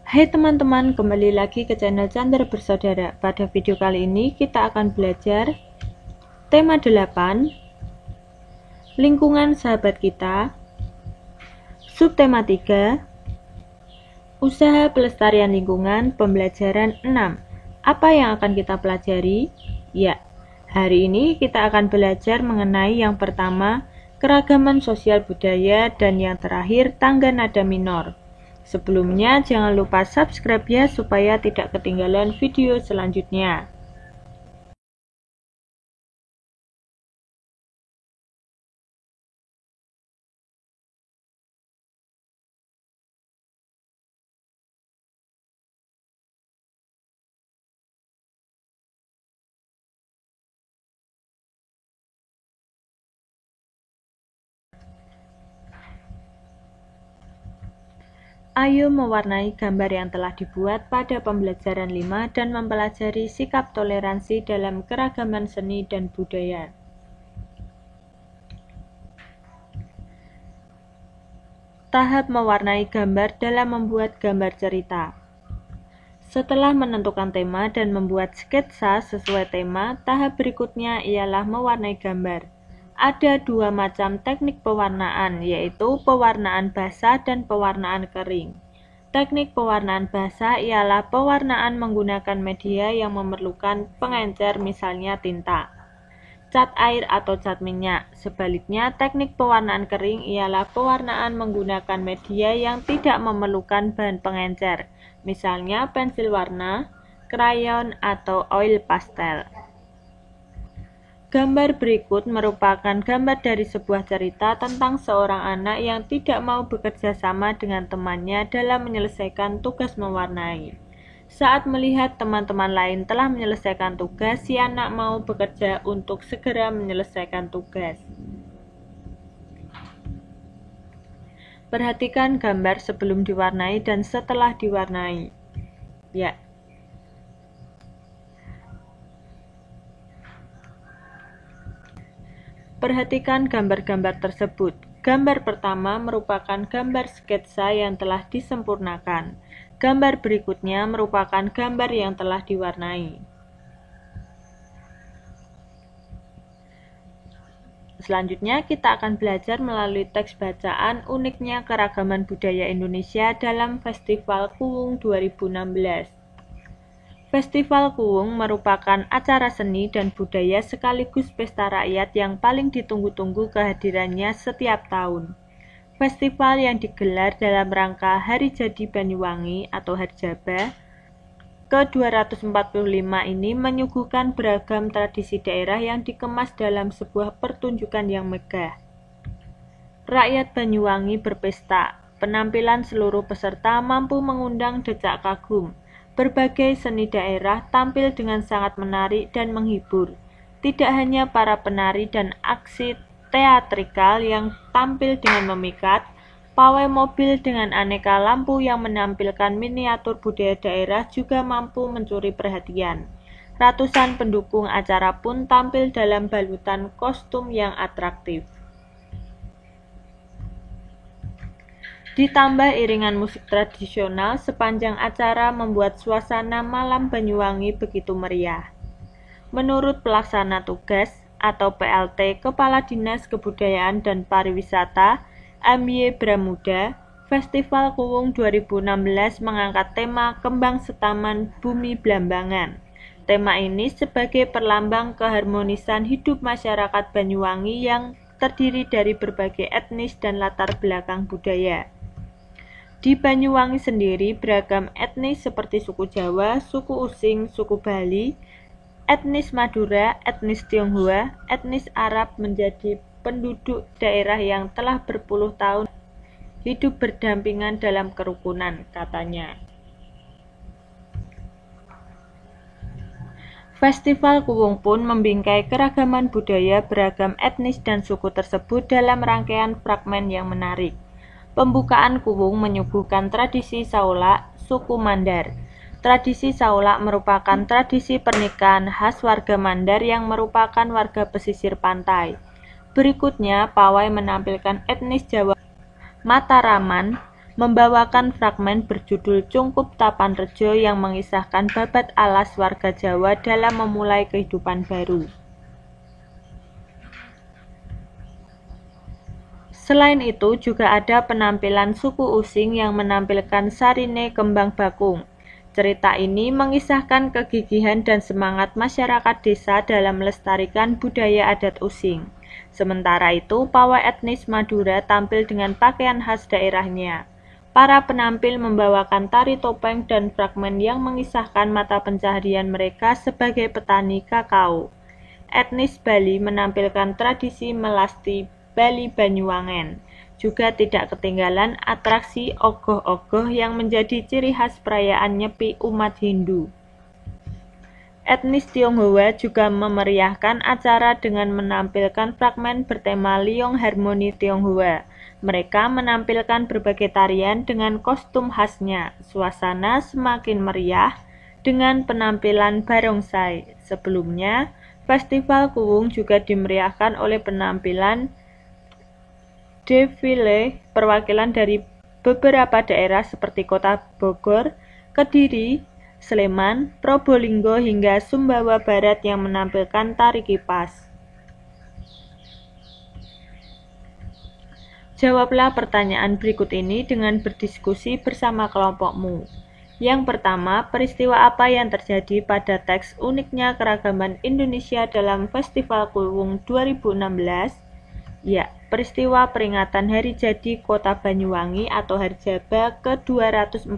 Hai teman-teman, kembali lagi ke channel Chandra Bersaudara. Pada video kali ini kita akan belajar tema 8, lingkungan sahabat kita. Subtema 3, usaha pelestarian lingkungan, pembelajaran 6. Apa yang akan kita pelajari? Ya, hari ini kita akan belajar mengenai yang pertama, keragaman sosial budaya, dan yang terakhir, tangga nada minor. Sebelumnya, jangan lupa subscribe ya supaya tidak ketinggalan video selanjutnya. Ayo mewarnai gambar yang telah dibuat pada pembelajaran 5 dan mempelajari sikap toleransi dalam keragaman seni dan budaya. Tahap mewarnai gambar dalam membuat gambar cerita. Setelah menentukan tema dan membuat sketsa sesuai tema, tahap berikutnya ialah mewarnai gambar. Ada dua macam teknik pewarnaan, yaitu pewarnaan basah dan pewarnaan kering. Teknik pewarnaan basah ialah pewarnaan menggunakan media yang memerlukan pengencer, misalnya tinta, cat air atau cat minyak. Sebaliknya, teknik pewarnaan kering ialah pewarnaan menggunakan media yang tidak memerlukan bahan pengencer, misalnya pensil warna, krayon, atau oil pastel. Gambar berikut merupakan gambar dari sebuah cerita tentang seorang anak yang tidak mau bekerja sama dengan temannya dalam menyelesaikan tugas mewarnai. Saat melihat teman-teman lain telah menyelesaikan tugas, si anak mau bekerja untuk segera menyelesaikan tugas. Perhatikan gambar sebelum diwarnai dan setelah diwarnai. Ya. Perhatikan gambar-gambar tersebut. Gambar pertama merupakan gambar sketsa yang telah disempurnakan. Gambar berikutnya merupakan gambar yang telah diwarnai. Selanjutnya kita akan belajar melalui teks bacaan uniknya keragaman budaya Indonesia dalam Festival Kuwung 2016. Festival Kuwung merupakan acara seni dan budaya sekaligus pesta rakyat yang paling ditunggu-tunggu kehadirannya setiap tahun. Festival yang digelar dalam rangka Hari Jadi Banyuwangi atau Harjaba ke-245 ini menyuguhkan beragam tradisi daerah yang dikemas dalam sebuah pertunjukan yang megah. Rakyat Banyuwangi berpesta. Penampilan seluruh peserta mampu mengundang decak kagum. Berbagai seni daerah tampil dengan sangat menarik dan menghibur. Tidak hanya para penari dan aksi teatrikal yang tampil dengan memikat, pawai mobil dengan aneka lampu yang menampilkan miniatur budaya daerah juga mampu mencuri perhatian. Ratusan pendukung acara pun tampil dalam balutan kostum yang atraktif. Ditambah iringan musik tradisional sepanjang acara membuat suasana malam Banyuwangi begitu meriah. Menurut pelaksana tugas atau PLT Kepala Dinas Kebudayaan dan Pariwisata M.Y. Bramuda, Festival Kuwung 2016 mengangkat tema Kembang Setaman Bumi Blambangan. Tema ini sebagai perlambang keharmonisan hidup masyarakat Banyuwangi yang terdiri dari berbagai etnis dan latar belakang budaya. Di Banyuwangi sendiri, beragam etnis seperti suku Jawa, suku Using, suku Bali, etnis Madura, etnis Tionghoa, etnis Arab menjadi penduduk daerah yang telah berpuluh tahun hidup berdampingan dalam kerukunan, katanya. Festival Kuwung pun membingkai keragaman budaya beragam etnis dan suku tersebut dalam rangkaian fragmen yang menarik. Pembukaan Kuwung menyuguhkan tradisi Saulak suku Mandar. Tradisi Saulak merupakan tradisi pernikahan khas warga Mandar yang merupakan warga pesisir pantai. Berikutnya, pawai menampilkan etnis Jawa Mataraman membawakan fragmen berjudul Cungkup Tapan Rejo yang mengisahkan babat alas warga Jawa dalam memulai kehidupan baru. Selain itu, juga ada penampilan suku Using yang menampilkan Sarine Kembang Bakung. Cerita ini mengisahkan kegigihan dan semangat masyarakat desa dalam melestarikan budaya adat Using. Sementara itu, pawai etnis Madura tampil dengan pakaian khas daerahnya. Para penampil membawakan tari topeng dan fragmen yang mengisahkan mata pencaharian mereka sebagai petani kakao. Etnis Bali menampilkan tradisi melasti Bali Banyuwangen. Juga tidak ketinggalan atraksi ogoh-ogoh yang menjadi ciri khas perayaan Nyepi umat Hindu. Etnis Tionghoa juga memeriahkan acara dengan menampilkan fragmen bertema Liong Harmoni Tionghoa. Mereka menampilkan berbagai tarian dengan kostum khasnya. Suasana semakin meriah dengan penampilan barongsai. Sebelumnya, Festival Kuwung juga dimeriahkan oleh penampilan defile perwakilan dari beberapa daerah seperti Kota Bogor, Kediri, Sleman, Probolinggo hingga Sumbawa Barat yang menampilkan tari kipas. Jawablah pertanyaan berikut ini dengan berdiskusi bersama kelompokmu. Yang pertama, peristiwa apa yang terjadi pada teks uniknya keragaman Indonesia dalam Festival Kuwung 2016? Ya, peristiwa peringatan Hari Jadi Kota Banyuwangi atau Harjaba ke-245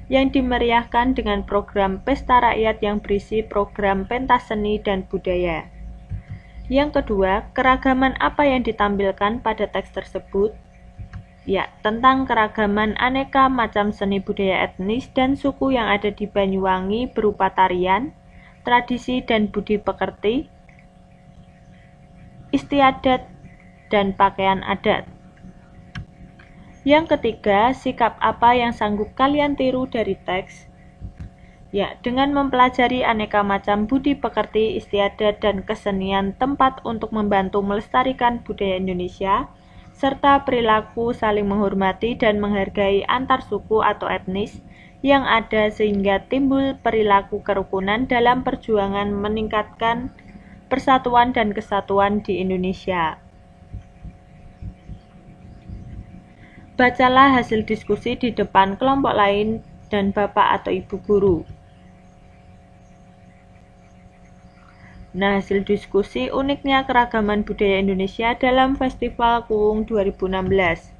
yang dimeriahkan dengan program pesta rakyat yang berisi program pentas seni dan budaya. Yang kedua, keragaman apa yang ditampilkan pada teks tersebut? Ya, tentang keragaman aneka macam seni budaya etnis dan suku yang ada di Banyuwangi berupa tarian, tradisi dan budi pekerti, istiadat, dan pakaian adat. Yang ketiga, sikap apa yang sanggup kalian tiru dari teks? Ya, dengan mempelajari aneka macam budi pekerti, istiadat, dan kesenian tempat untuk membantu melestarikan budaya Indonesia, serta perilaku saling menghormati dan menghargai antar suku atau etnis yang ada sehingga timbul perilaku kerukunan dalam perjuangan meningkatkan persatuan dan kesatuan di Indonesia. Bacalah hasil diskusi di depan kelompok lain dan Bapak atau Ibu guru. Nah, hasil diskusi uniknya keragaman budaya Indonesia dalam Festival Kuwung 2016.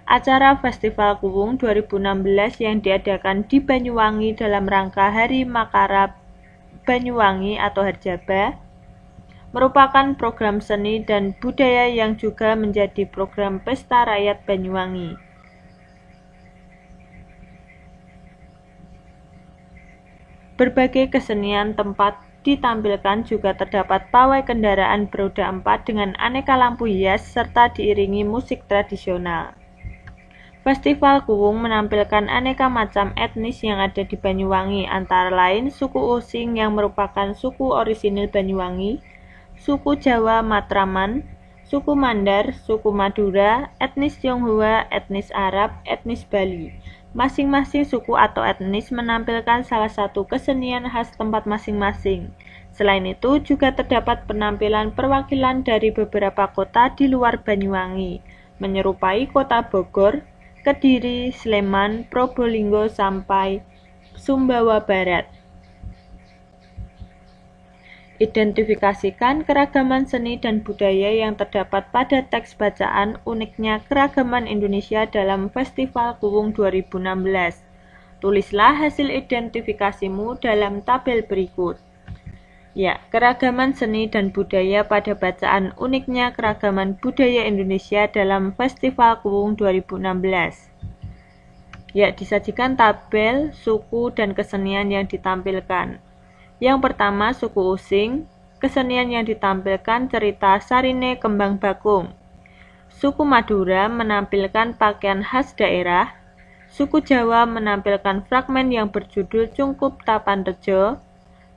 Acara Festival Kuwung 2016 yang diadakan di Banyuwangi dalam rangka Hari Makara Banyuwangi atau Harjaba merupakan program seni dan budaya yang juga menjadi program pesta rakyat Banyuwangi. Berbagai kesenian tempat ditampilkan juga terdapat pawai kendaraan beroda 4 dengan aneka lampu hias serta diiringi musik tradisional. Festival Kuwung menampilkan aneka macam etnis yang ada di Banyuwangi, antara lain suku Using yang merupakan suku orisinil Banyuwangi, suku Jawa Matraman, suku Mandar, suku Madura, etnis Tionghoa, etnis Arab, etnis Bali. Masing-masing suku atau etnis menampilkan salah satu kesenian khas tempat masing-masing. Selain itu, juga terdapat penampilan perwakilan dari beberapa kota di luar Banyuwangi, menyerupai Kota Bogor, Kediri, Sleman, Probolinggo, sampai Sumbawa Barat. Identifikasikan keragaman seni dan budaya yang terdapat pada teks bacaan uniknya keragaman Indonesia dalam Festival Kuwung 2016. Tulislah hasil identifikasimu dalam tabel berikut. Ya, keragaman seni dan budaya pada bacaan uniknya keragaman budaya Indonesia dalam Festival Kuwung 2016. Ya, disajikan tabel, suku, dan kesenian yang ditampilkan. Yang pertama, suku Using, kesenian yang ditampilkan cerita Sarine Kembang Bakung. Suku Madura menampilkan pakaian khas daerah. Suku Jawa menampilkan fragmen yang berjudul Cungkup Tapan Rejo.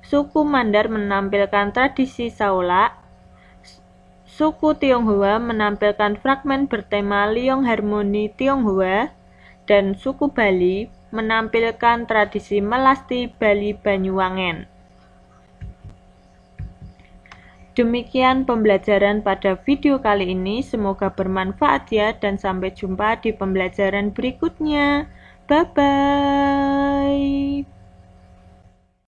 Suku Mandar menampilkan tradisi Saolak. Suku Tionghoa menampilkan fragmen bertema Liong Harmoni Tionghoa. dan suku Bali menampilkan tradisi melasti Bali Banyuwangen. Demikian pembelajaran pada video kali ini, semoga bermanfaat ya, dan sampai jumpa di pembelajaran berikutnya. Bye-bye.